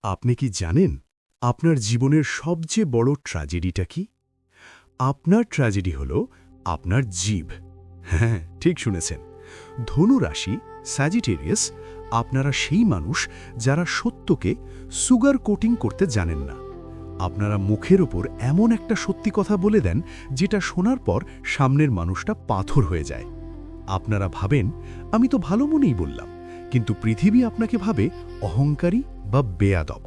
আপনি কি জানেন আপনার জীবনের সবচেয়ে বড় ট্র্যাজেডিটা কি? আপনার ট্র্যাজেডি হল আপনার জিভ। হ্যাঁ, ঠিক শুনেছেন। ধনু রাশি, স্যাজিটেরিয়াস, আপনারা সেই মানুষ যারা সত্যকে সুগার কোটিং করতে জানেন না। আপনারা মুখের ওপর এমন একটা সত্যি কথা বলে দেন যেটা শোনার পর সামনের মানুষটা পাথর হয়ে যায়। আপনারা ভাবেন আমি তো ভালো মনেই বললাম, কিন্তু পৃথিবী আপনাকে ভাবে অহংকারী বা বেয়াদব।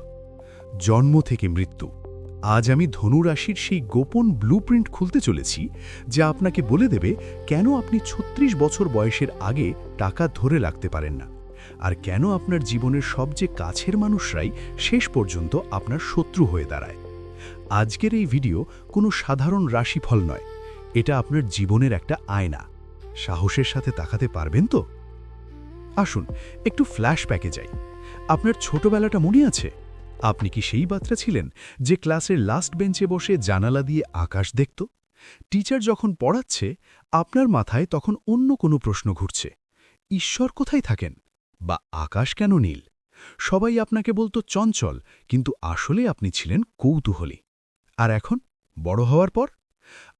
জন্ম থেকে মৃত্যু। আজ আমি ধনু রাশির সেই গোপন ব্লুপ্রিন্ট খুলতে চলেছি, যা আপনাকে বলে দেবে কেন আপনি ৩৬ বছর বয়সের আগে টাকা ধরে রাখতে পারেন না, আর কেন আপনার জীবনের সবচেয়ে কাছের মানুষরাই শেষ পর্যন্ত আপনার শত্রু হয়ে দাঁড়ায়। আজকের এই ভিডিও কোনো সাধারণ রাশিফল নয়, এটা আপনার জীবনের একটা আয়না। সাহসের সাথে তাকাতে পারবেন তো? আসুন একটু ফ্ল্যাশব্যাকে যাই। আপনার ছোটবেলাটা মনে আছে? আপনি কি সেই বাচ্চা ছিলেন যে ক্লাসের লাস্ট বেঞ্চে বসে জানালা দিয়ে আকাশ দেখত? টিচার যখন পড়াচ্ছে, আপনার মাথায় তখন অন্য কোনো প্রশ্ন ঘুরছে। ঈশ্বর কোথায় থাকেন? বা আকাশ কেন নীল? সবাই আপনাকে বলতো চঞ্চল, কিন্তু আসলে আপনি ছিলেন কৌতূহলী। আর এখন বড় হওয়ার পর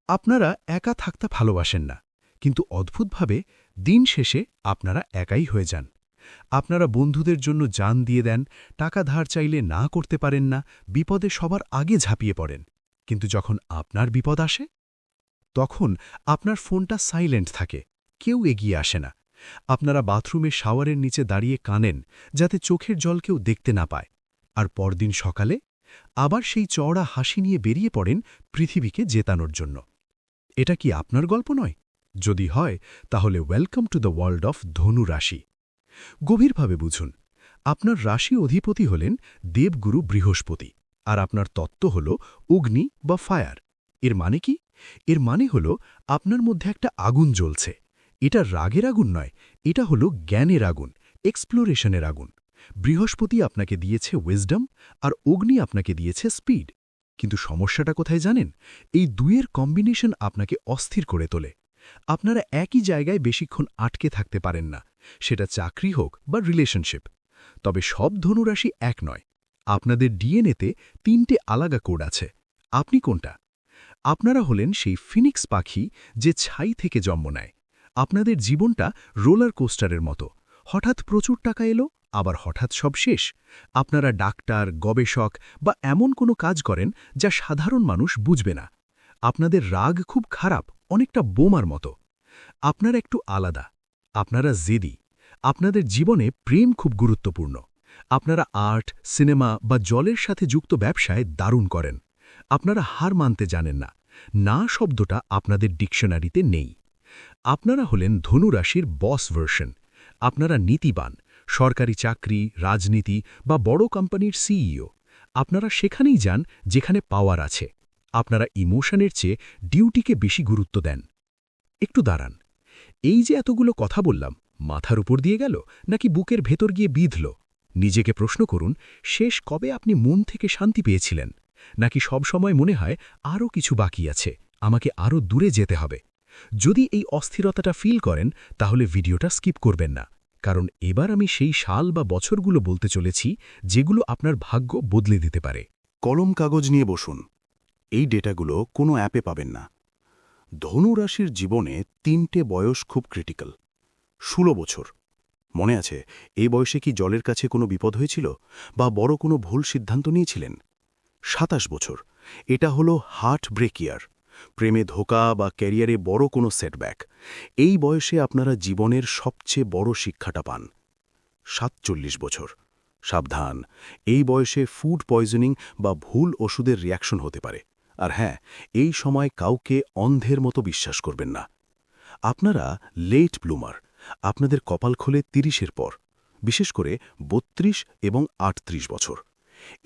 আপনারা একা থাকতে ভালোবাসেন না, কিন্তু অদ্ভুতভাবে দিন শেষে আপনারা একাই হয়ে যান। আপনারা বন্ধুদের জন্য জান দিয়ে দেন, টাকা ধার চাইলে না করতে পারেন না, বিপদে সবার আগে ঝাঁপিয়ে পড়েন। কিন্তু যখন আপনার বিপদ আসে, তখন আপনার ফোনটা সাইলেন্ট থাকে, কেউ এগিয়ে আসে না। আপনারা বাথরুমে শাওয়ারের নিচে দাঁড়িয়ে কানেন, যাতে চোখের জল কেউ দেখতে না পায়। আর পরদিন সকালে আবার সেই চওড়া হাসি নিয়ে বেরিয়ে পড়েন পৃথিবীকে জেতানোর জন্য। এটা কি আপনার গল্প নয়? যদি হয়, তাহলে welcome to the world of ধনু রাশি। গভীরভাবে বুঝুন, আপনার রাশি অধিপতি হলেন দেবগুরু বৃহস্পতি, আর আপনার তত্ত্ব হল অগ্নি বা ফায়ার। এর মানে কি? এর মানে হল আপনার মধ্যে একটা আগুন জ্বলছে। এটা রাগের আগুন নয়, এটা হল জ্ঞানের আগুন, এক্সপ্লোরেশনের আগুন। বৃহস্পতি আপনাকে দিয়েছে উইজডম, আর অগ্নি আপনাকে দিয়েছে স্পিড। কিন্তু সমস্যাটা কোথায় জানেন? এই দুইয়ের কম্বিনেশন আপনাকে অস্থির করে তোলে। আপনারা একই জায়গায় বেশিক্ষণ আটকে থাকতে পারেন না, সেটা চাকরি হোক বা রিলেশনশিপ। তবে সব ধনুরাশি এক নয়। আপনাদের ডিএনএতে ৩টে আলাদা কোড আছে। আপনি কোনটা? আপনারা হলেন সেই ফিনিক্স পাখি যে ছাই থেকে জন্ম নেয়। আপনাদের জীবনটা রোলার কোস্টারের মতো। হঠাৎ প্রচুর টাকা এলো, আবার হঠাৎ সব শেষ। আপনারা ডাক্তার, গবেষক বা এমন কোনো কাজ করেন যা সাধারণ মানুষ বুঝবে না। আপনাদের রাগ খুব খারাপ, অনেকটা বোমার মতো। আপনারা একটু আলাদা। আপনারা জেদি। আপনাদের জীবনে প্রেম খুব গুরুত্বপূর্ণ। আপনারা আর্ট, সিনেমা বা জলের সাথে যুক্ত ব্যবসায় দারুণ করেন। আপনারা হার মানতে জানেন না। না শব্দটা আপনাদের ডিকশনারিতে নেই। আপনারা হলেন ধনু রাশির বস ভার্সন। আপনারা নীতিবান, সরকারি চাকরি, রাজনীতি বা বড় কোম্পানির সিইও। আপনারা সেখানেই যান যেখানে পাওয়ার আছে। আপনারা ইমোশনের চেয়ে ডিউটিকে বেশি গুরুত্ব দেন। একটু দাঁড়ান, এই যে এতগুলো কথা বললাম, মাথার উপর দিয়ে গেল নাকি বুকের ভেতর গিয়ে বিঁধল? নিজেকে প্রশ্ন করুন, শেষ কবে আপনি মন থেকে শান্তি পেয়েছিলেন? নাকি সব সময় মনে হয় আরও কিছু বাকি আছে, আমাকে আরও দূরে যেতে হবে? যদি এই অস্থিরতাটা ফিল করেন, তাহলে ভিডিওটা স্কিপ করবেন না, কারণ এবার আমি সেই সাল বা বছরগুলো বলতে চলেছি যেগুলো আপনার ভাগ্য বদলে দিতে পারে। কলম কাগজ নিয়ে বসুন। এই ডেটাগুলো কোনো অ্যাপে পাবেন না। ধনু রাশির জীবনে ৩টে বয়স খুব ক্রিটিক্যাল। ১৬ বছর। মনে আছে এই বয়সে কি জলের কাছে কোনো বিপদ হয়েছিল বা বড় কোনো ভুল সিদ্ধান্ত নিয়েছিলেন? ২৭ বছর। এটা হলো হার্ট ব্রেক ইয়ার। প্রেমে ধোঁকা বা ক্যারিয়ারে বড় কোনো সেটব্যাক। এই বয়সে আপনারা জীবনের সবচেয়ে বড় শিক্ষাটা পান। ৪৭ বছর। সাবধান, এই বয়সে ফুড পয়জনিং বা ভুল ওষুধের রিয়াকশন হতে পারে। আর হ্যাঁ, এই সময় কাউকে অন্ধের মতো বিশ্বাস করবেন না। আপনারা লেট ব্লুমার। আপনাদের কপাল খোলে ৩০-এর পর, বিশেষ করে ৩২ এবং ৩৮ বছর।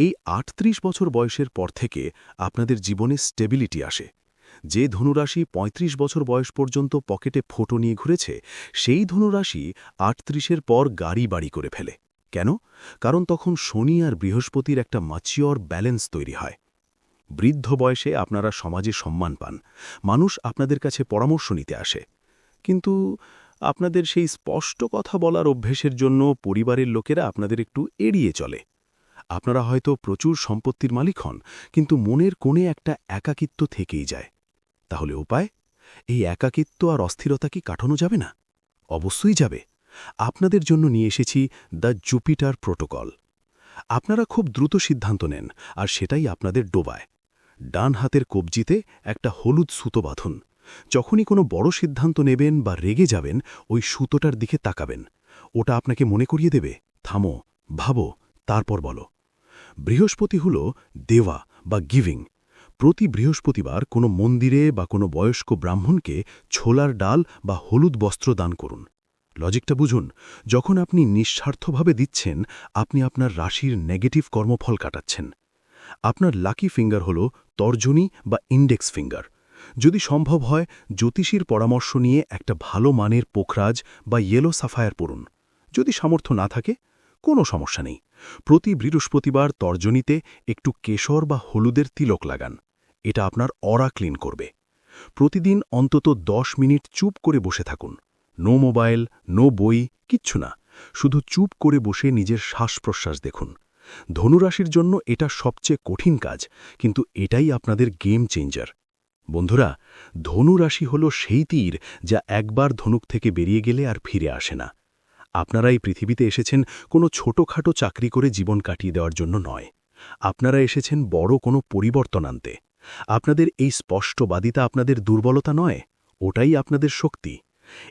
এই ৩৮ বছর বয়সের পর থেকে আপনাদের জীবনে স্টেবিলিটি আসে। যে ধনুরাশি ৩৫ বছর বয়স পর্যন্ত পকেটে ফোটো নিয়ে ঘুরেছে, সেই ধনুরাশি ৩৮-এর পর গাড়ি বাড়ি করে ফেলে। কেন? কারণ তখন শনি আর বৃহস্পতির একটা ম্যাচিওর ব্যালেন্স তৈরি হয়। বৃদ্ধ বয়সে আপনারা সমাজে সম্মান পান, মানুষ আপনাদের কাছে পরামর্শ নিতে আসে। কিন্তু আপনাদের সেই স্পষ্ট কথা বলার অভ্যেসের জন্য পরিবারের লোকেরা আপনাদের একটু এড়িয়ে চলে। আপনারা হয়তো প্রচুর সম্পত্তির মালিক হন, কিন্তু মনের কোণে একটা একাকিত্ব থেকেই যায়। তাহলে উপায়? এই একাকিত্ব আর অস্থিরতা কি কাটানো যাবে না? অবশ্যই যাবে। আপনাদের জন্য নিয়ে এসেছি দ্য জুপিটার প্রোটোকল। আপনারা খুব দ্রুত সিদ্ধান্ত নেন, আর সেটাই আপনাদের ডোবায়। ডান হাতের কবজিতে একটা হলুদ সুতো বাঁধুন। যখনই কোনো বড় সিদ্ধান্ত নেবেন বা রেগে যাবেন, ওই সুতোটার দিকে তাকাবেন। ওটা আপনাকে মনে করিয়ে দেবে, থামো, ভাবো, তারপর বলো। বৃহস্পতি হল দেওয়া বা গিভিং। প্রতি বৃহস্পতিবার কোনো মন্দিরে বা কোনো বয়স্ক ব্রাহ্মণকে ছোলার ডাল বা হলুদ বস্ত্র দান করুন। লজিকটা বুঝুন, যখন আপনি নিঃস্বার্থভাবে দিচ্ছেন, আপনি আপনার রাশির নেগেটিভ কর্মফল কাটাচ্ছেন। আপনার লাকি ফিঙ্গার হল তর্জনী বা ইন্ডেক্স ফিঙ্গার। যদি সম্ভব হয়, জ্যোতিষীর পরামর্শ নিয়ে একটা ভালো মানের পোখরাজ বা ইয়েলো সাফায়ার পড়ুন। যদি সামর্থ্য না থাকে, কোনো সমস্যা নেই। প্রতি বৃহস্পতিবার তর্জনীতে একটু কেশর বা হলুদের তিলক লাগান। এটা আপনার অরা ক্লিন করবে। প্রতিদিন অন্তত 10 মিনিট চুপ করে বসে থাকুন। নো মোবাইল, নো বই, কিচ্ছু না। শুধু চুপ করে বসে নিজের শ্বাস-প্রশ্বাস দেখুন। ধনুরাশির জন্য এটা সবচেয়ে কঠিন কাজ, কিন্তু এটাই আপনাদের গেম চেঞ্জার। বন্ধুরা, ধনুরাশি হল সেই তীর যা একবার ধনুক থেকে বেরিয়ে গেলে আর ফিরে আসে না। আপনারা এই পৃথিবীতে এসেছেন কোনো ছোটখাটো চাকরি করে জীবন কাটিয়ে দেওয়ার জন্য নয়। আপনারা এসেছেন বড় কোনো পরিবর্তন আনতে। আপনাদের এই স্পষ্টবাদিতা আপনাদের দুর্বলতা নয়, ওটাই আপনাদের শক্তি।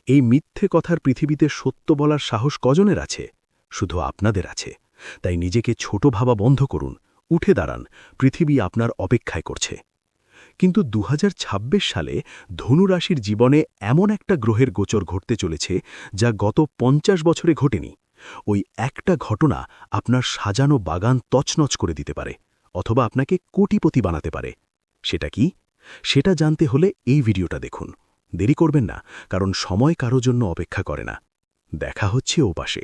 এই মিথ্যে কথার পৃথিবীতে সত্য বলার সাহস কজনের আছে? শুধু আপনাদের আছে। তাই নিজেকে ছোট ভাবা বন্ধ করুন, উঠে দাঁড়ান, পৃথিবী আপনার অপেক্ষায় করছে। কিন্তু 2026 সালে ধনুরাশির জীবনে এমন একটা গ্রহের গোচর ঘটতে চলেছে, যা গত 50 বছরে ঘটেনি। ওই একটা ঘটনা আপনার সাজানো বাগান তছনছ করে দিতে পারে, অথবা আপনাকে কোটিপতি বানাতে পারে। সেটা কি? সেটা জানতে হলে এই ভিডিওটা দেখুন। দেরি করবেন না, কারণ সময় কারো জন্য অপেক্ষা করে না। দেখা হচ্ছে ওপাশে।